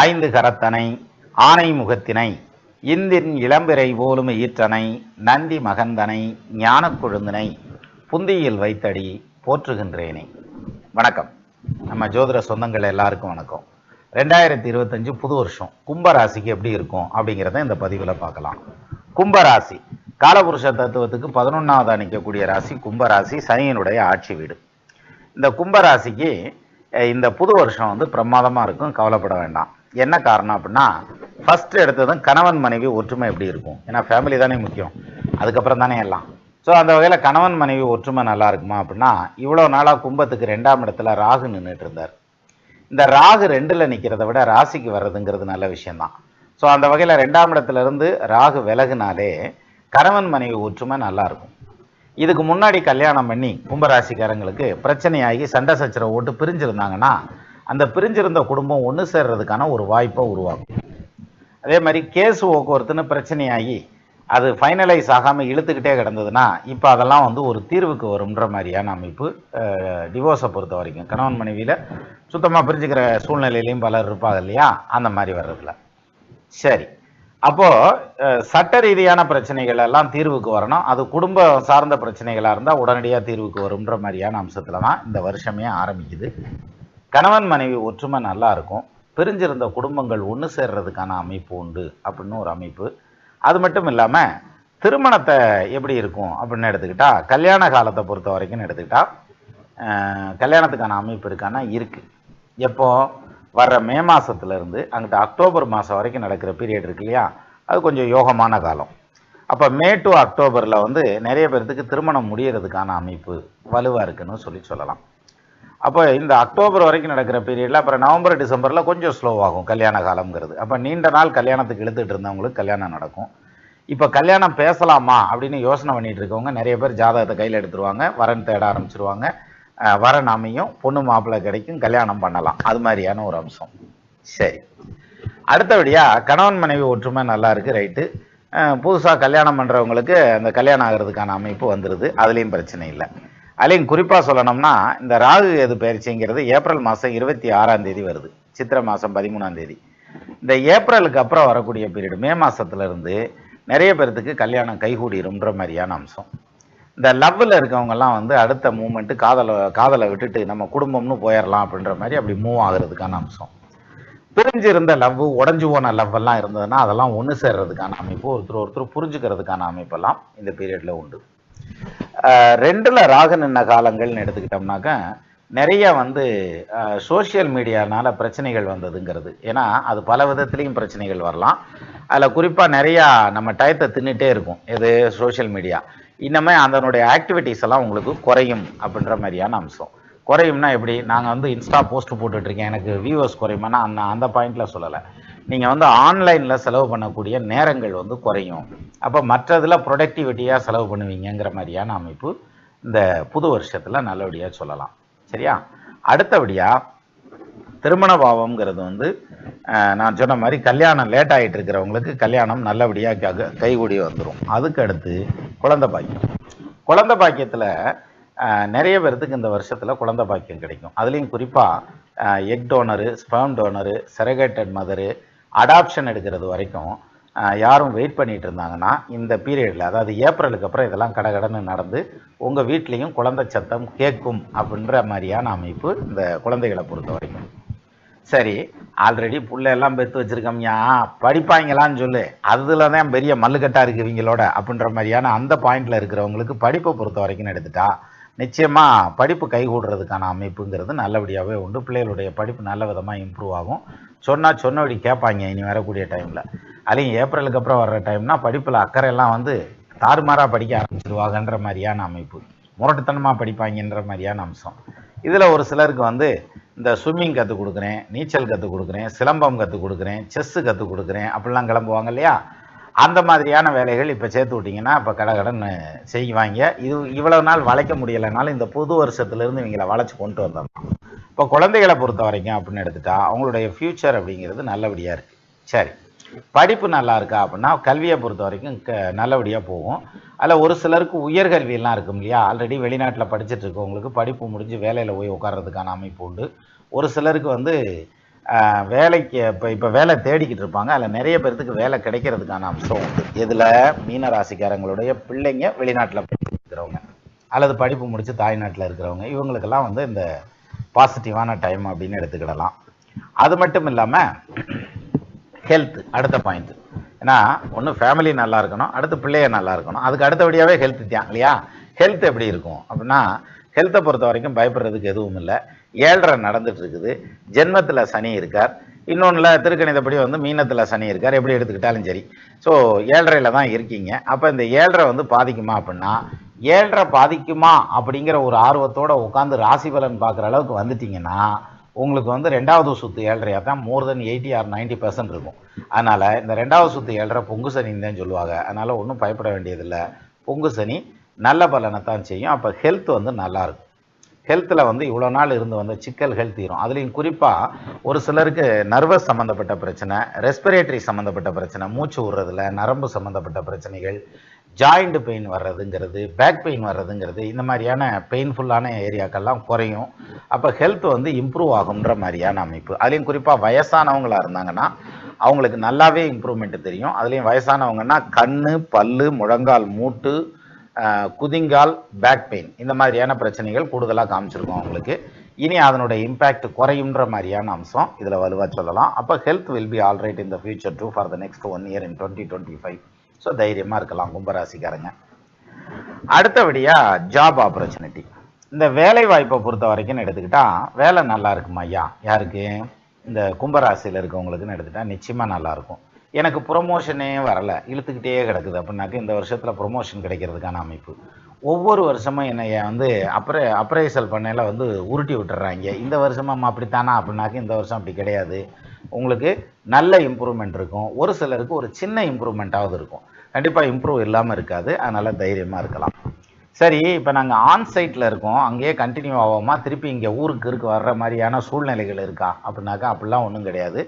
ஐந்து கரத்தனை ஆனை முகத்தினை இந்தின் இளம்பிறை போலும் ஈற்றனை நந்தி மகந்தனை ஞானக் கொழுந்தினை புந்தியில் வைத்தடி போற்றுகின்றேனே. வணக்கம். நம்ம ஜோதிட சொந்தங்கள் எல்லாருக்கும் வணக்கம். 2025 புது வருஷம் கும்பராசிக்கு எப்படி இருக்கும் அப்படிங்கிறத இந்த பதிவில் பார்க்கலாம். கும்பராசி காலபுருஷ தத்துவத்துக்கு 11வது நிற்கக்கூடிய ராசி கும்பராசி, சனியினுடைய ஆட்சி வீடு. இந்த கும்பராசிக்கு இந்த புது வருஷம் வந்து பிரமாதமாக இருக்கும், கவலைப்பட வேண்டாம். என்ன காரணம் அப்படின்னா, ஃபர்ஸ்ட் எடுத்ததும் கணவன் மனைவி ஒற்றுமை எப்படி இருக்கும், ஏன்னா ஃபேமிலி தானே முக்கியம், அதுக்கப்புறம் தானே எல்லாம். ஸோ அந்த வகையில் கணவன் மனைவி ஒற்றுமை நல்லா இருக்குமா அப்படின்னா, இவ்வளோ நாளாக கும்பத்துக்கு 2ஆம் இடத்துல ராகு நின்றுட்டு இருந்தார். இந்த ராகு 2ல் நிற்கிறத விட ராசிக்கு வர்றதுங்கிறது நல்ல விஷயம்தான். ஸோ அந்த வகையில் 2ஆம் இடத்துல இருந்து ராகு விலகுனாலே கணவன் மனைவி ஒற்றுமை நல்லா இருக்கும். இதுக்கு முன்னாடி கல்யாணம் பண்ணி கும்பராசிக்காரங்களுக்கு பிரச்சனையாகி சண்டை சச்சரவு ஓட்டு பிரிஞ்சிருந்தாங்கன்னா அந்த பிரிஞ்சிருந்த குடும்பம் ஒன்று சேர்றதுக்கான ஒரு வாய்ப்பை உருவாக்கும். அதே மாதிரி கேஸ் போக்குவரத்துன்னு பிரச்சனையாகி அது ஃபைனலைஸ் ஆகாமல் இழுத்துக்கிட்டே கிடந்ததுன்னா இப்போ அதெல்லாம் வந்து ஒரு தீர்வுக்கு வரும்ன்ற மாதிரியான அமைப்பு. டிவோர்ஸை பொறுத்த வரைக்கும் கணவன் மனைவியில் சுத்தமாக பிரிஞ்சுக்கிற சூழ்நிலையிலையும் பலர் இருப்பாங்க இல்லையா, அந்த மாதிரி வர்றதுல. சரி, அப்போது சட்ட ரீதியான பிரச்சனைகள் எல்லாம் தீர்வுக்கு வரணும். அது குடும்ப சார்ந்த பிரச்சனைகளாக இருந்தால் உடனடியாக தீர்வுக்கு வரும்ன்ற மாதிரியான அம்சத்தில் தான் இந்த வருஷமே ஆரம்பிக்குது. கணவன் மனைவி ஒற்றுமை நல்லா இருக்கும், பிரிஞ்சிருந்த குடும்பங்கள் ஒன்று சேர்றதுக்கான அமைப்பு உண்டு அப்படின்னு ஒரு அமைப்பு. அது மட்டும் இல்லாமல் திருமணத்தை எப்படி இருக்கும் அப்படின்னு எடுத்துக்கிட்டால், கல்யாண காலத்தை பொறுத்த வரைக்கும் எடுத்துக்கிட்டால் கல்யாணத்துக்கான அமைப்பு இருக்கான்னா இருக்குது. எப்போ வர்ற மே மாதத்துலேருந்து அங்கிட்ட அக்டோபர் மாதம் வரைக்கும் நடக்கிற பீரியட் இருக்கு இல்லையா, அது கொஞ்சம் யோகமான காலம். அப்போ மே டு அக்டோபரில் வந்து நிறைய பேர்த்துக்கு திருமணம் முடியறதுக்கான அமைப்பு வலுவாக இருக்குன்னு சொல்லலாம். அப்போ இந்த அக்டோபர் வரைக்கும் நடக்கிற பீரியடில் அப்புறம் நவம்பர் டிசம்பரில் கொஞ்சம் ஸ்லோவாகும் கல்யாண காலம்ங்கிறது. அப்போ நீண்ட நாள் கல்யாணத்துக்கு இழுத்துட்டு இருந்தவங்களுக்கு கல்யாணம் நடக்கும். இப்போ கல்யாணம் பேசலாமா அப்படின்னு யோசனை பண்ணிட்டு இருக்கவங்க நிறைய பேர் ஜாதகத்தை கையில் எடுத்துருவாங்க, வரன் தேட ஆரம்பிச்சிருவாங்க. வரன் அமையும், பொண்ணு மாப்பிள்ளை கிடைக்கும், கல்யாணம் பண்ணலாம். அது மாதிரியான ஒரு அம்சம். சரி, அடுத்தபடியாக கணவன் மனைவி ஒற்றுமை நல்லா இருக்குது, ரைட்டு. புதுசாக கல்யாணம் பண்ணுறவங்களுக்கு அந்த கல்யாணம் ஆகிறதுக்கான அமைப்பு வந்துடுது, அதுலேயும் பிரச்சனை இல்லை. அதுலேயும் குறிப்பாக சொல்லணும்னா, இந்த ராகு எது பயிற்சிங்கிறது ஏப்ரல் மாதம் 26ஆம் தேதி வருது, சித்திரை மாதம் 13ஆம் தேதி. இந்த ஏப்ரலுக்கு அப்புறம் வரக்கூடிய பீரியடு மே மாதத்துலேருந்து நிறைய பேர்த்துக்கு கல்யாணம் கைகூடிரும்ன்ற மாதிரியான அம்சம். இந்த லவ்வில் இருக்கவங்கெல்லாம் வந்து அடுத்த மூமெண்ட்டு காதலை விட்டுட்டு நம்ம குடும்பம்னு போயிடலாம் அப்படின்ற மாதிரி அப்படி மூவ் ஆகிறதுக்கான அம்சம். பிரிஞ்சிருந்த லவ், உடஞ்சி போன லவ் எல்லாம் இருந்ததுன்னா அதெல்லாம் ஒன்று சேர்றதுக்கான அமைப்பு, ஒருத்தர் புரிஞ்சுக்கிறதுக்கான அமைப்பெல்லாம் இந்த பீரியடில் உண்டு. 2ல் ராகு நின்ன காலங்கள்னு எடுத்துக்கிட்டோம்னாக்க நிறைய வந்து சோஷியல் மீடியானால பிரச்சனைகள் வந்ததுங்கிறது. ஏன்னா அது பல விதத்துலேயும் பிரச்சனைகள் வரலாம். அதில் குறிப்பாக நிறையா நம்ம டயத்தை தின்னுட்டே இருக்கும் எது சோஷியல் மீடியா. இன்னமே அதனுடைய ஆக்டிவிட்டீஸ் எல்லாம் உங்களுக்கு குறையும் அப்படின்ற மாதிரியான அம்சம். குறையும்னா எப்படி, நாங்கள் வந்து இன்ஸ்டா போஸ்ட் போட்டுட்ருக்கேன் எனக்கு வியூவர்ஸ் குறையுமானா அந்த பாயிண்டில் சொல்லலை. நீங்கள் வந்து ஆன்லைனில் செலவு பண்ணக்கூடிய நேரங்கள் வந்து குறையும், அப்போ மற்றதில் ப்ரொடக்டிவிட்டியாக செலவு பண்ணுவீங்கிற மாதிரியான அமைப்பு இந்த புது வருஷத்தில் நல்லபடியாக சொல்லலாம். சரியா, அடுத்தபடியாக திருமண பாவம்ங்கிறது வந்து நான் சொன்ன மாதிரி கல்யாணம் லேட் ஆகிட்டு இருக்கிறவங்களுக்கு கல்யாணம் நல்லபடியாக கைகூடி வந்துடும். அதுக்கு அடுத்து குழந்தை பாக்கியம். குழந்தை பாக்கியத்தில் நிறைய பேர்த்துக்கு இந்த வருஷத்தில் குழந்தை பாக்கியம் கிடைக்கும். அதுலேயும் குறிப்பாக egg donor, sperm donor, surrogated mother, adoption எடுக்கிறது வரைக்கும் யாரும் வெயிட் பண்ணிட்டு இருந்தாங்கன்னா இந்த பீரியடில், அதாவது ஏப்ரலுக்கு அப்புறம் இதெல்லாம் கடகடன்னு நடந்து உங்கள் வீட்லேயும் குழந்தை சத்தம் கேட்கும் அப்படின்ற மாதிரியான அமைப்பு இந்த குழந்தைகளை பொறுத்த வரைக்கும். சரி, ஆல்ரெடி புள்ளையெல்லாம் பெற்று வச்சுருக்கோம்யா, படிப்பாங்களான்னு சொல்லு, அதில் தான் பெரிய மல்லுக்கட்டாக இருக்குவீங்களோட அப்படின்ற மாதிரியான அந்த பாயிண்டில் இருக்கிறவங்களுக்கு படிப்பை பொறுத்த வரைக்கும் எடுத்துட்டா நிச்சயமாக படிப்பு கைகூடுறதுக்கான அமைப்புங்கிறது நல்லபடியாகவே உண்டு. பிள்ளைகளுடைய படிப்பு நல்ல விதமாக இம்ப்ரூவ் ஆகும். சொன்னபடி கேட்பாங்க இனி வரக்கூடிய டைமில். அதுலேயும் ஏப்ரலுக்கு அப்புறம் வர்ற டைம்னா படிப்பில் அக்கறையெல்லாம் வந்து தாறுமாறாக படிக்க ஆரம்பிச்சிருவாங்கன்ற மாதிரியான அமைப்பு, முரட்டுத்தனமாக படிப்பாங்கன்ற மாதிரியான அம்சம். இதில் ஒரு சிலருக்கு வந்து இந்த ஸ்விம்மிங் கற்றுக் கொடுக்குறேன், நீச்சல் கற்றுக் கொடுக்குறேன், சிலம்பம் கற்றுக் கொடுக்குறேன், செஸ்ஸு கற்றுக் கொடுக்குறேன் அப்படிலாம் கிளம்புவாங்க இல்லையா, அந்த மாதிரியான வேலைகள் இப்போ சேர்த்து விட்டிங்கன்னா இப்போ கடகடன்னு செய்வாங்க. இவ்வளவு நாள் வளைக்க முடியலைனாலும் இந்த புது வருஷத்துலேருந்து இவங்களை வளைச்சி கொண்டு வந்தோம். இப்போ குழந்தைகளை பொறுத்த வரைக்கும் அப்படின்னு எடுத்துட்டா அவங்களுடைய ஃப்யூச்சர் அப்படிங்கிறது நல்லபடியாக இருக்குது. சரி, படிப்பு நல்லா இருக்கா அப்படின்னா கல்வியை பொறுத்த வரைக்கும் நல்லபடியாக போகும். அதில் ஒரு சிலருக்கு உயர்கல்வியெல்லாம் இருக்கும் இல்லையா, ஆல்ரெடி வெளிநாட்டில் படிச்சுட்டு இருக்கவங்களுக்கு படிப்பு முடிஞ்சு வேலையில் போய் உட்கார்றதுக்கான அமைப்பு உண்டு. ஒரு சிலருக்கு வந்து வேலைக்கு இப்போ வேலை தேடிக்கிட்டு இருப்பாங்க. அதில் நிறைய பேர்த்துக்கு வேலை கிடைக்கிறதுக்கான அம்சம் உண்டு. இதில் மீன ராசிக்காரங்களுடைய பிள்ளைங்க வெளிநாட்டில் இருக்கிறவங்க அல்லது படிப்பு முடித்து தாய்நாட்டில் இருக்கிறவங்க இவங்களுக்கெல்லாம் வந்து இந்த பாசிட்டிவான டைம் அப்படின்னு எடுத்துக்கிடலாம். அது மட்டும் இல்லாமல் ஹெல்த் அடுத்த பாயிண்ட். ஏன்னா ஒன்று ஃபேமிலி நல்லா இருக்கணும், அடுத்து பிள்ளைய நல்லா இருக்கணும், அதுக்கு அடுத்தபடியாகவே ஹெல்த் தான் இல்லையா? ஹெல்த் எப்படி இருக்கும் அப்படின்னா, ஹெல்த்தை பொறுத்த வரைக்கும் பயப்படுறதுக்கு எதுவும் இல்லை. 7.5 நடந்துட்டு இருக்குது. ஜென்மத்தில் சனி இருக்கார். இன்னொன்றில் திருக்கணிதப்படி வந்து மீனத்தில் சனி இருக்கார். எப்படி எடுத்துக்கிட்டாலும் சரி. ஸோ 7.5ல தான் இருக்கீங்க. அப்போ இந்த 7.5 வந்து பாதிக்குமா அப்படின்னா, 7.5 பாதிக்குமா அப்படிங்கிற ஒரு ஆர்வத்தோடு உட்காந்து ராசி பலன் பார்க்குற அளவுக்கு வந்துட்டீங்கன்னா உங்களுக்கு வந்து 2வது சுத்து 7.5 தான் மோர் தென் 80 or 90% இருக்கும். அதனால் இந்த 2வது சுத்து 7.5 பொங்கு சனின்னு தான் சொல்லுவாங்க. அதனால் ஒன்றும் பயப்பட வேண்டியதில்லை. பொங்கு சனி நல்ல பலனை தான் செய்யும். அப்போ ஹெல்த் வந்து நல்லாயிருக்கும். ஹெல்த்தில் வந்து இவ்வளோ நாள் இருந்து வந்த சிக்கல்கள் தீரும். அதுலேயும் குறிப்பாக ஒரு சிலருக்கு நர்வஸ் சம்மந்தப்பட்ட பிரச்சனை, ரெஸ்பிரேட்டரி சம்மந்தப்பட்ட பிரச்சனை, மூச்சு விடுறதுல நரம்பு சம்மந்தப்பட்ட பிரச்சனைகள், ஜாயிண்ட் பெயின் வர்றதுங்கிறது, பேக் பெயின் வர்றதுங்கிறது, இந்த மாதிரியான பெயின்ஃபுல்லான ஏரியாக்கெல்லாம் குறையும். அப்போ ஹெல்த் வந்து இம்ப்ரூவ் ஆகுன்ற மாதிரியான அமைப்பு. அதுலேயும் குறிப்பாக வயசானவங்களாக இருந்தாங்கன்னா அவங்களுக்கு நல்லாவே இம்ப்ரூவ்மெண்ட் தெரியும். அதுலேயும் வயசானவங்கன்னா கண், பல்லு, முழங்கால் மூட்டு, குதிங்கால், பேக் பெயின் இந்த மாதிரியான பிரச்சனைகள் கூடுதலாக காமிச்சிருக்கோம் அவங்களுக்கு. இனி அதனுடைய இம்பேக்ட் குறையுன்ற மாதிரியான அம்சம் இதில் வலுவாக சொல்லலாம். அப்போ health will be all right in the future too for the next 1 year in 2025. So தைரியமாக இருக்கலாம் கும்பராசிக்காரங்க. அடுத்தபடியாக ஜாப் ஆப்பர்ச்சுனிட்டி. இந்த வேலை வாய்ப்பை பொறுத்த வரைக்கும் எடுத்துக்கிட்டால் வேலை நல்லா இருக்குமா ஐயா? யாருக்கு? இந்த கும்பராசியில் இருக்கவங்களுக்குன்னு எடுத்துக்கிட்டால் நிச்சயமாக நல்லாயிருக்கும். எனக்கு ப்ரொமோஷனே வரலை, இழுத்துக்கிட்டே கிடக்குது அப்படின்னாக்க இந்த வருஷத்தில் ப்ரொமோஷன் கிடைக்கிறதுக்கான அமைப்பு. ஒவ்வொரு வருஷமும் என்னை வந்து அப்ரைசல் பண்ணையில் வந்து உருட்டி விட்டுறாங்க. இந்த வருஷமாக அப்படித்தானா அப்படின்னாக்க இந்த வருஷம் அப்படி கிடையாது. உங்களுக்கு நல்ல இம்ப்ரூவ்மெண்ட் இருக்கும். ஒரு சிலருக்கு ஒரு சின்ன இம்ப்ரூவ்மெண்ட்டாவது இருக்கும். கண்டிப்பாக இம்ப்ரூவ் இல்லாமல் இருக்காது. அதனால் தைரியமாக இருக்கலாம். சரி, இப்போ நாங்கள் ஆன்சைட்டில் இருக்கோம், அங்கேயே கண்டினியூ ஆகாமா திருப்பி இங்கே ஊருக்கு வர்ற மாதிரியான சூழ்நிலைகள் இருக்கா அப்படின்னாக்கா அப்படிலாம் ஒன்றும் கிடையாது.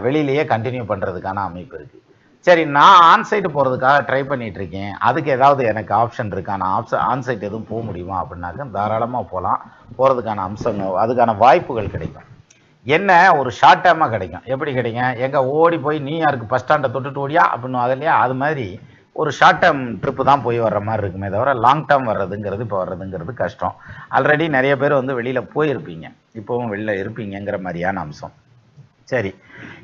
வெளியிலேயே கண்டினியூ பண்ணுறதுக்கான அமைப்பு இருக்குது. சரி, நான் ஆன்சைட்டு போகிறதுக்காக ட்ரை பண்ணிகிட்டு இருக்கேன், அதுக்கு ஏதாவது எனக்கு ஆப்ஷன் இருக்கா? நான் ஆன்சைட் எதுவும் போக முடியுமா அப்படின்னாக்க தாராளமாக போகலாம். போகிறதுக்கான அம்சங்கள் அதுக்கான வாய்ப்புகள் கிடைக்கும். என்ன ஒரு ஷார்ட் டேர்மாக கிடைக்கும். எப்படி கிடைக்கும்? எங்கே ஓடி போய் நியூயார்க்கு பஸ் ஸ்டாண்டை தொட்டுட்டு ஓடியா அப்படின்னு அதிலையா அது மாதிரி ஒரு ஷார்ட் டேர்ம் ட்ரிப்பு தான் போய் வர்ற மாதிரி இருக்குமே தவிர லாங் டேர்ம் வர்றதுங்கிறது கஷ்டம். ஆல்ரெடி நிறைய பேர் வந்து வெளியில் போயிருப்பீங்க, இப்போவும் வெளியில் இருப்பீங்கிற மாதிரியான அம்சம். சரி,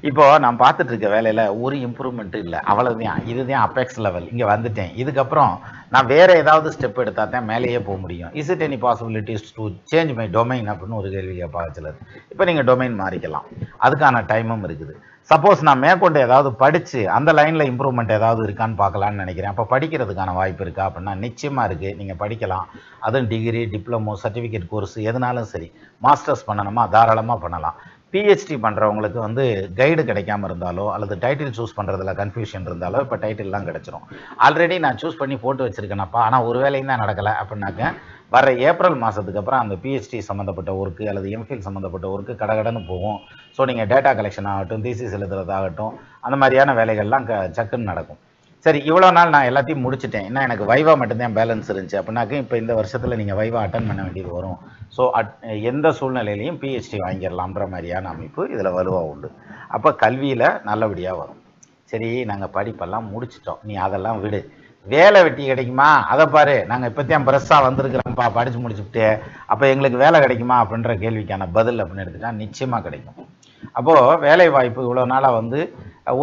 இப்போது நான் பார்த்துட்டு இருக்க வேலையில் ஒரு இம்ப்ரூவ்மெண்ட்டும் இல்லை, அவ்வளோதான். இதுதான் அப்பெக்ஸ் லெவல், இங்கே வந்துட்டேன். இதுக்கப்புறம் நான் வேறு ஏதாவது ஸ்டெப் எடுத்தால் தான் மேலேயே போக முடியும். Is it any possibilities to change my domain அப்படின்னு ஒரு கேள்வி கேட்பாங்க சிலர். இப்போ நீங்கள் டொமைன் மாறிக்கலாம், அதுக்கான டைமும் இருக்குது. சப்போஸ் நான் மேற்கொண்டு ஏதாவது படித்து அந்த லைனில் இம்ப்ரூவ்மெண்ட் ஏதாவது இருக்கான்னு பார்க்கலான்னு நினைக்கிறேன். அப்போ படிக்கிறதுக்கான வாய்ப்பு இருக்கா அப்படின்னா நிச்சயமாக இருக்குது. நீங்கள் படிக்கலாம். அதுவும் டிகிரி, டிப்ளமோ, சர்டிஃபிகேட் கோர்ஸ் எதுனாலும் சரி. மாஸ்டர்ஸ் பண்ணணுமா தாராளமாக பண்ணலாம். பிஹெச்டி பண்ணுறவங்களுக்கு வந்து கைடு கிடைக்காம இருந்தாலோ அல்லது டைட்டில் சூஸ் பண்ணுறதுல கன்ஃபியூஷன் இருந்தாலோ இப்போ டைட்டில்லாம் கிடச்சிரும். ஆல்ரெடி நான் சூஸ் பண்ணி போட்டு வச்சுருக்கேனப்பா, ஆனால் ஒரு வேலையும் தான் நடக்கலை அப்படின்னாக்க வர ஏப்ரல் மாதத்துக்கு அப்புறம் அந்த பிஹெச்டி சம்மந்தப்பட்ட ஒர்க்கு அல்லது எம்ஃபில் சம்மந்தப்பட்ட ஒர்க்கு கடகடன்னு போகும். ஸோ நீங்கள் டேட்டா கலெக்ஷன் ஆகட்டும், தீசிஸ் எழுதுறதாகட்டும், அந்த மாதிரியான வேலைகள்லாம் சக்குன்னு நடக்கும். சரி, இவ்வளோ நாள் நான் எல்லாத்தையும் முடிச்சுட்டேன், இன்னும் எனக்கு வைவா மட்டும்தான் பேலன்ஸ் இருந்துச்சு அப்படின்னாக்க இப்போ இந்த வருஷத்தில் நீங்கள் வைவா அட்டன் பண்ண வேண்டியது வரும். ஸோ எந்த சூழ்நிலையிலையும் பிஹெச்டி வாங்கிடலாம்ன்ற மாதிரியான அமைப்பு இதில் வலுவாக உண்டு. அப்போ கல்வியில் நல்லபடியாக வரும். சரி, நாங்கள் படிப்பெல்லாம் முடிச்சிட்டோம், நீ அதெல்லாம் விடு, வேலை வெட்டி கிடைக்குமா அதை பாரு, நாங்கள் இப்போத்தான் ப்ரெஸ்ஸாக வந்திருக்கிறோம்ப்பா படித்து முடிச்சுட்டு, அப்போ எங்களுக்கு வேலை கிடைக்குமா அப்படின்ற கேள்விக்கான பதில் அப்படின்னு எடுத்துட்டா நிச்சயமாக கிடைக்கும். அப்போது வேலை வாய்ப்பு இவ்வளோ நாளாக வந்து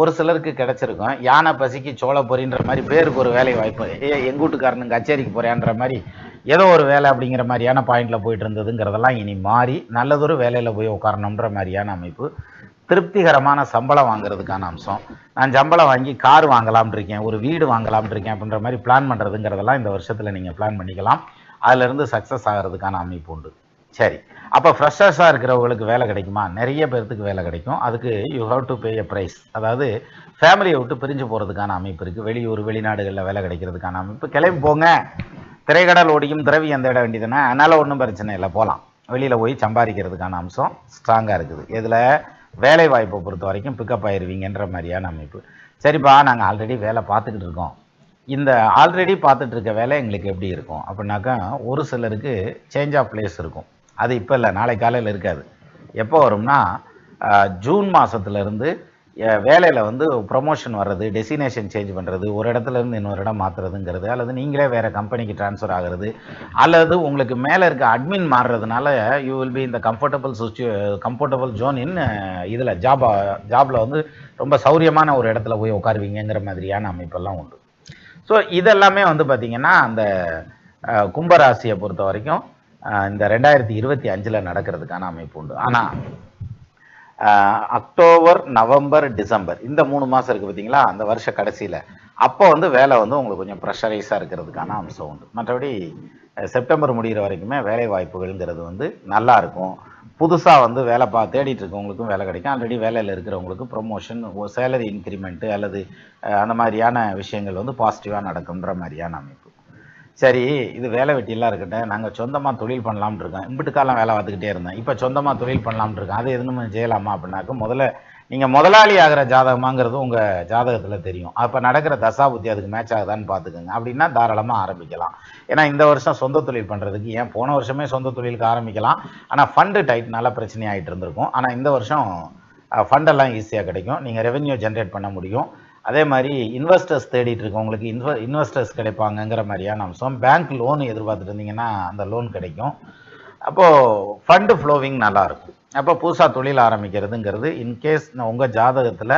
ஒரு சிலருக்கு கிடச்சிருக்கும். யானை பசிக்கு சோள பொறின்ற மாதிரி பேருக்கு ஒரு வேலை வாய்ப்பு, எங்கள் வீட்டுக்காரனுங்க கச்சேரிக்கு போகிறேன்ற மாதிரி ஏதோ ஒரு வேலை அப்படிங்கிற மாதிரியான பாயிண்டில் போயிட்டு இருந்ததுங்கிறதெல்லாம் இனி மாறி நல்லதொரு வேலையில் போய் உட்காரணுன்ற மாதிரியான அமைப்பு. திருப்திகரமான சம்பளம் வாங்குறதுக்கான அம்சம். நான் சம்பளம் வாங்கி கார் வாங்கலாம்னு இருக்கேன், ஒரு வீடு வாங்கலாம்னு இருக்கேன் அப்படின்ற மாதிரி பிளான் பண்ணுறதுங்கிறதெல்லாம் இந்த வருஷத்தில் நீங்கள் பிளான் பண்ணிக்கலாம். அதிலிருந்து சக்ஸஸ் ஆகிறதுக்கான அமைப்பு உண்டு. சரி, அப்போ ஃப்ரெஷர்ஸாக இருக்கிறவங்களுக்கு வேலை கிடைக்குமா? நிறைய பேர்த்துக்கு வேலை கிடைக்கும். அதுக்கு you have to pay a price. அதாவது ஃபேமிலியை விட்டு பிரிஞ்சு போகிறதுக்கான அமைப்பு இருக்குது. வெளியூர் வெளிநாடுகளில் வேலை கிடைக்கிறதுக்கான அமைப்பு. கிளம்பி போங்க, திரைக்கடல் ஓடியும் திரவி எந்த இட வேண்டியதுன்னா, அதனால் ஒன்றும் பிரச்சனை இல்லை, போகலாம். வெளியில் போய் சம்பாதிக்கிறதுக்கான அம்சம் ஸ்ட்ராங்காக இருக்குது. இதில் வேலை வாய்ப்பை பொறுத்த வரைக்கும் பிக்கப் ஆயிடுவீங்கன்ற மாதிரியான அமைப்பு. சரிப்பா, நாங்கள் ஆல்ரெடி வேலை பார்த்துக்கிட்டு இருக்கோம், இந்த ஆல்ரெடி பார்த்துட்டு இருக்க வேலை எங்களுக்கு எப்படி இருக்கும் அப்படின்னாக்கா ஒரு சிலருக்கு சேஞ்ச் ஆஃப் பிளேஸ் இருக்கும். அது இப்போ இல்லை, நாளை காலையில் இருக்காது. எப்போ வரும்னா ஜூன் மாதத்துலேருந்து வேலையில் வந்து ப்ரொமோஷன் வர்றது, டெஸ்டினேஷன் சேஞ்ச் பண்ணுறது, ஒரு இடத்துலேருந்து இன்னொரு இடம் மாற்றுறதுங்கிறது, அல்லது நீங்களே வேறு கம்பெனிக்கு ட்ரான்ஸ்ஃபர் ஆகிறது, அல்லது உங்களுக்கு மேலே இருக்க அட்மின் மாறுறதுனால யூ வில் பி இந்த கம்ஃபர்டபுள் ஜோன் இன் இதில் ஜாபில் வந்து ரொம்ப சௌரியமான ஒரு இடத்துல போய் உட்காருவீங்கிற மாதிரியான அமைப்பெல்லாம் உண்டு. ஸோ இதெல்லாமே வந்து பார்த்திங்கன்னா அந்த கும்பராசியை பொறுத்த வரைக்கும் இந்த 2025 நடக்கிறதுக்கான அமைப்பு உண்டு. ஆனால் அக்டோபர், நவம்பர், டிசம்பர் இந்த 3 மாதம் இருக்குது பார்த்தீங்களா, அந்த வருஷ கடைசியில் அப்போ வந்து வேலை வந்து உங்களுக்கு கொஞ்சம் ப்ரெஷரைஸாக இருக்கிறதுக்கான அம்சம் உண்டு. மற்றபடி செப்டம்பர் முடிகிற வரைக்குமே வேலை வாய்ப்புகள்ங்கிறது வந்து நல்லா இருக்கும். புதுசாக வந்து வேலை தேடிட்டு இருக்கவங்களுக்கும் வேலை கிடைக்கும். ஆல்ரெடி வேலையில் இருக்கிறவங்களுக்கு ப்ரொமோஷன், சேலரி இன்க்ரிமெண்ட்டு அல்லது அந்த மாதிரியான விஷயங்கள் வந்து பாசிட்டிவாக நடக்குன்ற மாதிரியான அமைப்பு. சரி, இது வேலை வெட்டியெல்லாம் இருக்கட்டும், நாங்கள் சொந்தமாக தொழில் பண்ணலாம்னு இருக்கோம். இம்பிட்டு காலம் வேலை பார்த்துக்கிட்டே இருந்தேன், இப்போ சொந்தமாக தொழில் பண்ணலாம்னு இருக்கோம், அது எதுவும் செய்யலாமா அப்படின்னாக்க, முதல்ல நீங்கள் முதலாளி ஆகிற ஜாதகமாங்கிறது உங்கள் ஜாதகத்தில் தெரியும். அப்போ நடக்கிற தசாபுத்தி அதுக்கு மேட்ச் ஆகுதான்னு பார்த்துக்கோங்க. அப்படின்னா தாராளமாக ஆரம்பிக்கலாம். ஏன்னா இந்த வருஷம் சொந்த தொழில் பண்ணுறதுக்கு, ஏன் போன வருஷமே சொந்த தொழிலுக்கு ஆரம்பிக்கலாம், ஆனால் ஃபண்டு டைட்னால பிரச்சனை ஆகிட்டு இருந்திருக்கும். ஆனால் இந்த வருஷம் ஃபண்டெல்லாம் ஈஸியாக கிடைக்கும், நீங்கள் ரெவென்யூ ஜென்ரேட் பண்ண முடியும். அதே மாதிரி இன்வெஸ்டர்ஸ் தேடிட்டு இருக்கவங்களுக்கு இன்வெஸ்டர்ஸ் கிடைப்பாங்கங்கிற மாதிரியான அம்சம். பேங்க் லோன் எதிர்பார்த்துட்டு இருந்தீங்கன்னா அந்த லோன் கிடைக்கும். அப்போது ஃபண்டு ஃப்ளோவிங் நல்லாயிருக்கும். அப்போ புதுசாக தொழில் ஆரம்பிக்கிறதுங்கிறது இன்கேஸ் உங்கள் ஜாதகத்தில்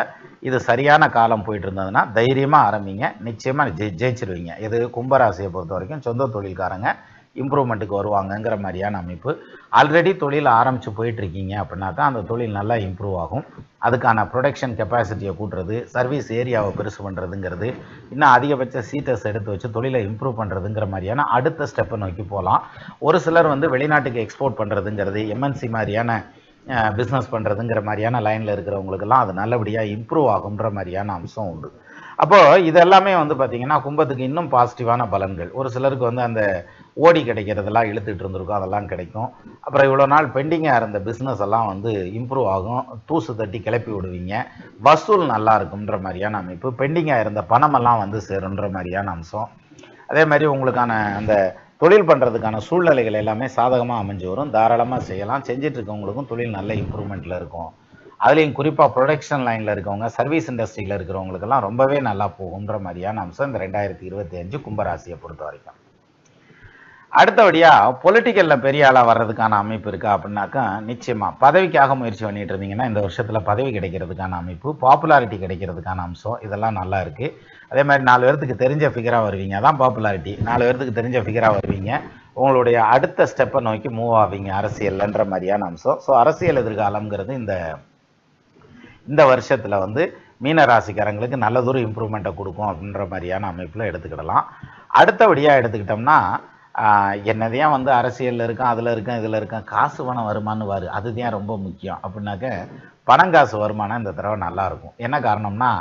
இது சரியான காலம் போயிட்டு இருந்ததுன்னா தைரியமாக ஆரம்பிங்க, நிச்சயமாக ஜெயிச்சிருவீங்க. இது கும்பராசியை பொறுத்த வரைக்கும் சொந்த தொழில்காரங்க இம்ப்ரூவ்மெண்ட்டுக்கு வருவாங்கங்கிற மாதிரியான அமைப்பு. ஆல்ரெடி தொழில் ஆரம்பித்து போயிட்டுருக்கீங்க அப்படின்னாக்கா அந்த தொழில் நல்லா இம்ப்ரூவ் ஆகும். அதுக்கான ப்ரொடக்ஷன் கெப்பாசிட்டியை கூட்டுறது, சர்வீஸ் ஏரியாவை பெருசு பண்ணுறதுங்கிறது, இன்னும் அதிகபட்ச சீட்டர்ஸ் எடுத்து வச்சு தொழிலை இம்ப்ரூவ் பண்ணுறதுங்கிற மாதிரியான அடுத்த ஸ்டெப்பை நோக்கி போகலாம். ஒரு சிலர் வந்து வெளிநாட்டுக்கு எக்ஸ்போர்ட் பண்ணுறதுங்கிறது, எம்என்சி மாதிரியான பிஸ்னஸ் பண்ணுறதுங்கிற மாதிரியான லைனில் இருக்கிறவங்களுக்கெல்லாம் அது நல்லபடியாக இம்ப்ரூவ் ஆகுன்ற மாதிரியான அம்சம் உண்டு. அப்போது இதெல்லாமே வந்து பார்த்திங்கன்னா கும்பத்துக்கு இன்னும் பாசிட்டிவான பலன்கள். ஒரு சிலருக்கு வந்து அந்த ஓடி கிடைக்கிறதெல்லாம் இழுத்துட்டு இருந்திருக்கும், அதெல்லாம் கிடைக்கும். அப்புறம் இவ்வளோ நாள் பெண்டிங்காக இருந்த பிஸ்னஸ் எல்லாம் வந்து இம்ப்ரூவ் ஆகும், தூசு தட்டி கிளப்பி விடுவீங்க, வசூல் நல்லா இருக்குன்ற மாதிரியான அமைப்பு. பெண்டிங்காக இருந்த பணமெல்லாம் வந்து சேருன்ற மாதிரியான அம்சம். அதே மாதிரி உங்களுக்கான அந்த தொழில் பண்ணுறதுக்கான சூழ்நிலைகள் எல்லாமே சாதகமாக அமைஞ்சு வரும். தாராளமாக செய்யலாம். செஞ்சிட்டு இருக்கவங்களுக்கும் தொழில் நல்ல இம்ப்ரூவ்மெண்ட்டில் இருக்கும். அதுலேயும் குறிப்பாக ப்ரொடக்ஷன் லைனில் இருக்கவங்க, சர்வீஸ் இண்டஸ்ட்ரியில் இருக்கிறவங்களுக்கெல்லாம் ரொம்பவே நல்லா போகுன்ற மாதிரியான அம்சம் இந்த 2025 கும்பராசியை பொறுத்த வரைக்கும். அடுத்தபடியாக பொலிட்டிக்கலில் பெரிய ஆளாக வர்றதுக்கான அமைப்பு இருக்கா அப்படின்னாக்கா, நிச்சயமாக பதவிக்காக முயற்சி பண்ணிட்டு இருந்தீங்கன்னா இந்த வருஷத்தில் பதவி கிடைக்கிறதுக்கான அமைப்பு, பாப்புலாரிட்டி கிடைக்கிறதுக்கான அம்சம் இதெல்லாம் நல்லா இருக்குது. அதே மாதிரி 4 பேர்த்துக்கு தெரிஞ்ச ஃபிகராக வருவீங்க, அதான் பாப்புலாரிட்டி. 4 பேர்த்துக்கு தெரிஞ்ச ஃபிகராக வருவீங்க, உங்களுடைய அடுத்த ஸ்டெப்பை நோக்கி மூவ் ஆவீங்க அரசியல்ன்ற மாதிரியான அம்சம். ஸோ அரசியல் எதிர்காலம்ங்கிறது இந்த வருஷத்தில் வந்து மீன ராசிக்காரங்களுக்கு நல்லதொரு இம்ப்ரூவ்மெண்ட்டை கொடுக்கும் அப்படின்ற மாதிரியான அமைப்பில் எடுத்துக்கிடலாம். அடுத்தபடியாக எடுத்துக்கிட்டோம்னா, என்னதையும் வந்து அரசியலில் இருக்கேன், அதில் இருக்கேன், இதில் இருக்கேன், காசு பணம் வருமானு அதுதான் ரொம்ப முக்கியம் அப்படின்னாக்க, பணம் காசு வருமானம் இந்த தடவை நல்லாயிருக்கும். என்ன காரணம்னா,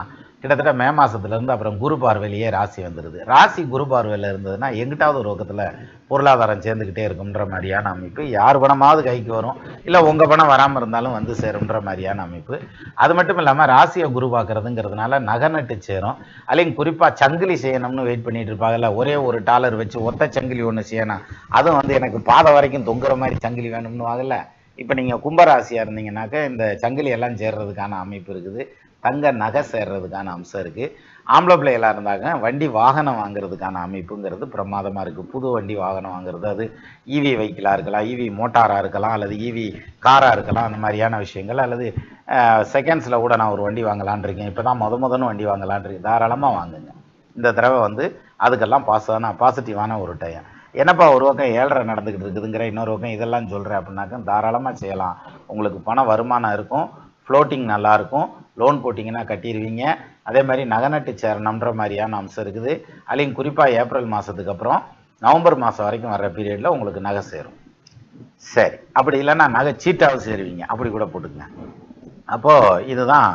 கிட்டத்தட்ட மே மாதத்துலேருந்து அப்புறம் குரு பார்வையிலேயே ராசி வந்துடுது. ராசி குரு பார்வையில் இருந்ததுன்னா எங்கிட்டாவது ஒரு பக்கத்தில் பொருளாதாரம் சேர்ந்துக்கிட்டே இருக்குன்ற மாதிரியான அமைப்பு. யார் பணமாவது கைக்கு வரும், இல்லை உங்கள் பணம் வராமல் இருந்தாலும் வந்து சேரும்ன்ற மாதிரியான அமைப்பு. அது மட்டும் இல்லாமல் ராசியை குரு பார்க்குறதுங்கிறதுனால நகை நட்டு சேரும். அல்லைங்க குறிப்பாக சங்கிலி செய்யணும்னு வெயிட் பண்ணிட்டு இருப்பாங்கல்ல, ஒரே ஒரு டாலர் வச்சு ஒத்த சங்கிலி ஒன்று செய்யணும், அதுவும் வந்து எனக்கு பாதை வரைக்கும் தொங்குற மாதிரி சங்கிலி வேணும்னு வாங்கல. இப்போ நீங்கள் கும்பராசியாக இருந்தீங்கன்னாக்க இந்த சங்கிலி எல்லாம் சேர்றதுக்கான அமைப்பு இருக்குது. தங்க நகை சேர்றதுக்கான அம்சம் இருக்குது. ஆம்பளை பிள்ளைகளாக இருந்தாங்க வண்டி வாகனம் வாங்குறதுக்கான அமைப்புங்கிறது பிரமாதமாக இருக்குது. புது வண்டி வாகனம் வாங்குறது, அது இவி வெஹிக்கிளாக இருக்கலாம், இவி மோட்டாராக இருக்கலாம், அல்லது இவி காராக இருக்கலாம், அந்த மாதிரியான விஷயங்கள். அல்லது செகண்ட்ஸில் கூட நான் ஒரு வண்டி வாங்கலான் இருக்கேன், இப்போ தான் முதன்னு வண்டி வாங்கலான் இருக்கேன், தாராளமாக வாங்குங்க. இந்த தடவை வந்து அதுக்கெல்லாம் பாசிட்டிவான ஒரு டைம். என்னப்பா ஒரு பக்கம் 7.5 நடந்துக்கிட்டு இருக்குதுங்கிற, இன்னொரு பக்கம் இதெல்லாம் சொல்கிறேன் அப்படின்னாக்கா தாராளமாக செய்யலாம். உங்களுக்கு பண வருமானம் இருக்கும், ஃப்ளோட்டிங் நல்லாயிருக்கும், லோன் போட்டிங்கன்னா கட்டிடுவீங்க. அதே மாதிரி நகை நட்டு சேரணுன்ற மாதிரியான அம்சம் இருக்குது. அதுலேயும் குறிப்பாக ஏப்ரல் மாதத்துக்கு அப்புறம் நவம்பர் மாதம் வரைக்கும் வர்ற பீரியடில் உங்களுக்கு நகை சேரும். சரி, அப்படி இல்லைன்னா நகை சீட்டாவது சேருவீங்க, அப்படி கூட போட்டுங்க. அப்போது இதுதான்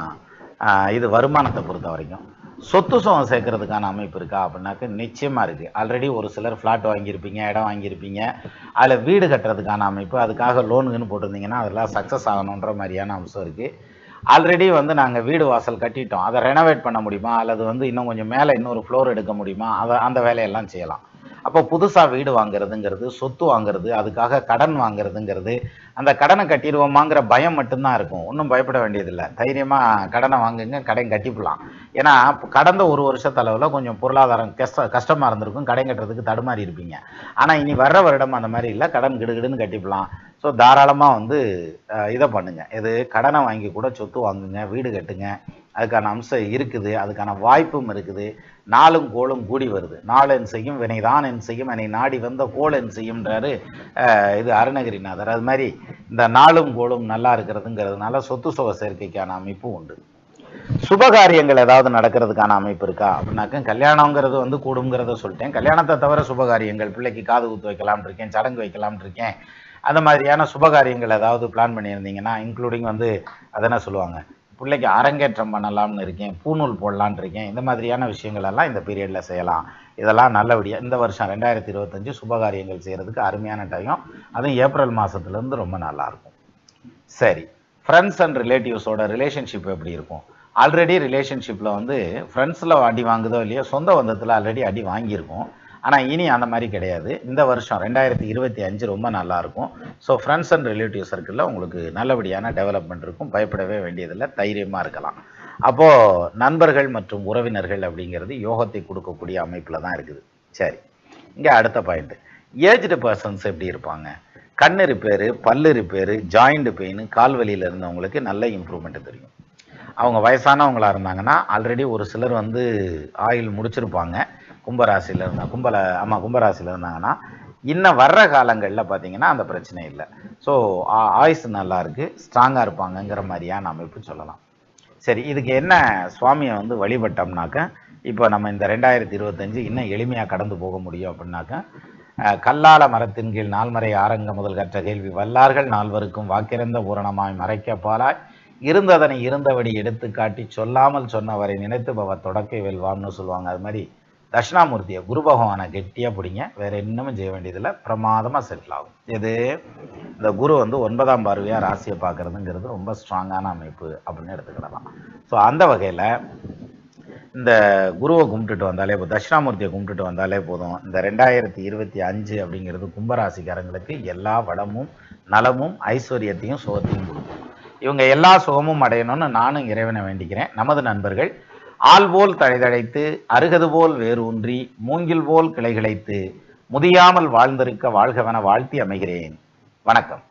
இது வருமானத்தை பொறுத்த வரைக்கும். சொத்து சுகம் சேர்க்கறதுக்கான அமைப்பு இருக்கா அப்படின்னாக்க நிச்சயமாக இருக்குது. ஆல்ரெடி ஒரு சிலர் ஃப்ளாட் வாங்கியிருப்பீங்க, இடம் வாங்கியிருப்பீங்க, அதில் வீடு கட்டுறதுக்கான அமைப்பு, அதுக்காக லோனுக்குன்னு போட்டிருந்தீங்கன்னா அதெல்லாம் சக்ஸஸ் ஆகணுன்ற மாதிரியான அம்சம் இருக்குது. ஆல்ரெடி வந்து நாங்கள் வீடு வாசல் கட்டிட்டோம், அதை ரெனோவேட் பண்ண முடியுமா, அல்லது வந்து இன்னும் கொஞ்சம் மேலே இன்னொரு ஃப்ளோர் எடுக்க முடியுமா, அந்த வேலையெல்லாம் செய்யலாம். அப்போ புதுசாக வீடு வாங்குறதுங்கிறது, சொத்து வாங்குறது, அதுக்காக கடன் வாங்குறதுங்கிறது, அந்த கடனை கட்டிடுவோமாங்கிற பயம் மட்டும்தான் இருக்கும். ஒன்றும் பயப்பட வேண்டியதில்லை. தைரியமாக கடனை வாங்குங்க, கடன் கட்டிப்பலாம். ஏன்னா கடந்த ஒரு வருஷத்தளவில் கொஞ்சம் பொருளாதாரம் கஷ்டமாக இருந்திருக்கும், கடன் கட்டுறதுக்கு தடுமாறி இருப்பீங்க. ஆனால் இனி வர்ற வருடம் அந்த மாதிரி இல்லை, கடன் கிடுகிடுன்னு கட்டிப்பலாம். ஸோ தாராளமாக வந்து இதை பண்ணுங்க. இது கடனை வாங்கி கூட சொத்து வாங்குங்க, வீடு கட்டுங்க. அதுக்கான அம்சம் இருக்குது, அதுக்கான வாய்ப்பும் இருக்குது. நாளும் கோளும் கூடி வருது. நாள் என் செய்யும் வினைதான் என் செய்யும், என்னை நாடி வந்த கோள் என் செய்யும்ன்றாரு இது அருணகிரிநாதர். அது மாதிரி இந்த நாளும் கோளும் நல்லா இருக்கிறதுங்கிறதுனால சொத்து சுக சேர்க்கைக்கான அமைப்பும் உண்டு. சுபகாரியங்கள் ஏதாவது நடக்கிறதுக்கான அமைப்பு இருக்கா அப்படின்னாக்க, கல்யாணங்கிறது வந்து கூடுங்கிறத சொல்லிட்டேன். கல்யாணத்தை தவிர சுபகாரியங்கள், பிள்ளைக்கு காது குத்து வைக்கலாம்னு இருக்கேன், சடங்கு வைக்கலாம்னு இருக்கேன், அந்த மாதிரியான சுபகாரியங்கள் ஏதாவது பிளான் பண்ணியிருந்தீங்கன்னா, இன்க்ளூடிங் வந்து அதென்ன சொல்லுவாங்க, பிள்ளைக்கு அரங்கேற்றம் பண்ணலாம்னு இருக்கேன், பூநூல் போடலான் இருக்கேன், இந்த மாதிரியான விஷயங்கள் எல்லாம் இந்த பீரியடில் செய்யலாம். இதெல்லாம் நல்லபடியாக இந்த வருஷம் 2025 சுபகாரியங்கள் செய்கிறதுக்கு அருமையான டைம். அதுவும் ஏப்ரல் மாதத்துலேருந்து ரொம்ப நல்லாயிருக்கும். சரி, ஃப்ரெண்ட்ஸ் அண்ட் ரிலேட்டிவ்ஸோட ரிலேஷன்ஷிப் எப்படி இருக்கும்? ஆல்ரெடி ரிலேஷன்ஷிப்பில் வந்து ஃப்ரெண்ட்ஸில் அடி வாங்குதோ இல்லையோ, சொந்த பந்தத்தில் ஆல்ரெடி அடி வாங்கியிருக்கும். ஆனால் இனி அந்த மாதிரி கிடையாது. இந்த வருஷம் 2025 ரொம்ப நல்லாயிருக்கும். ஸோ ஃப்ரெண்ட்ஸ் அண்ட் ரிலேட்டிவ் சர்க்கிளில் உங்களுக்கு நல்லபடியான டெவலப்மெண்ட் இருக்கும். பயப்படவே வேண்டியதில்லை, தைரியமாக இருக்கலாம். அப்போது நண்பர்கள் மற்றும் உறவினர்கள் அப்படிங்கிறது யோகத்தை கொடுக்கக்கூடிய அமைப்பில் தான் இருக்குது. சரி, இங்கே அடுத்த பாயிண்ட்டு, ஏஜ்டு பர்சன்ஸ் எப்படி இருப்பாங்க? கண் ரிப்பேரு, பல்லு ரிப்பேரு, ஜாயிண்ட் பெயின், கால்வலியில் இருந்தவங்களுக்கு நல்ல இம்ப்ரூவ்மெண்ட் தெரியும். அவங்க வயசானவங்களாக இருந்தாங்கன்னா ஆல்ரெடி ஒரு சிலர் வந்து ஆயில் முடிச்சிருப்பாங்க. கும்பராசியில் இருந்தால் கும்பராசியில் இருந்தாங்கன்னா இன்னும் வர்ற காலங்களில் பார்த்தீங்கன்னா அந்த பிரச்சனை இல்லை. ஸோ ஆயுசு நல்லா இருக்குது, ஸ்ட்ராங்காக இருப்பாங்கங்கிற மாதிரியான அமைப்பு சொல்லலாம். சரி, இதுக்கு என்ன சுவாமியை வந்து வழிபட்டோம்னாக்க, இப்போ நம்ம இந்த 2025 இன்னும் எளிமையாக கடந்து போக முடியும் அப்படின்னாக்க, கல்லால மரத்தின் கீழ் நால்மறை ஆரங்க முதல் கற்ற கேள்வி வல்லார்கள் நால்வருக்கும் வாக்கிறந்த பூரணமாய் மறைக்க பாலாய் இருந்ததனை இருந்தபடி எடுத்து காட்டி சொல்லாமல் சொன்னவரை நினைத்துபவ தொடக்கை வெல்வாம்னு சொல்லுவாங்க. அது மாதிரி தட்சிணாமூர்த்தியை குரு பகவானை கெட்டியாக பிடிங்க, வேற இன்னமும் செய்ய வேண்டியதில்லை, பிரமாதமாக செட்டில் ஆகும். இது இந்த குரு வந்து 9ஆம் பார்வையாக ராசியை பார்க்கறதுங்கிறது ரொம்ப ஸ்ட்ராங்கான அமைப்பு அப்படின்னு எடுத்துக்கிடலாம். ஸோ அந்த வகையில் இந்த குருவை கும்பிட்டுட்டு வந்தாலே, இப்போ தட்சிணாமூர்த்தியை கும்பிட்டுட்டு வந்தாலே போதும். இந்த 2025 அப்படிங்கிறது கும்பராசிக்காரங்களுக்கு எல்லா வளமும் நலமும் ஐஸ்வர்யத்தையும் சுகத்தையும் கொடுக்கும். இவங்க எல்லா சுகமும் அடையணும்னு நானும் இறைவனை வேண்டிக்கிறேன். நமது நண்பர்கள் ஆள் போல் தழைதழைத்து, அருகது போல் வேறு ஊன்றி, மூங்கில் போல் கிளைகிழைத்து, முதியாமல் வாழ்ந்திருக்க வாழ்கவென வாழ்த்தி அமைகிறேன். வணக்கம்.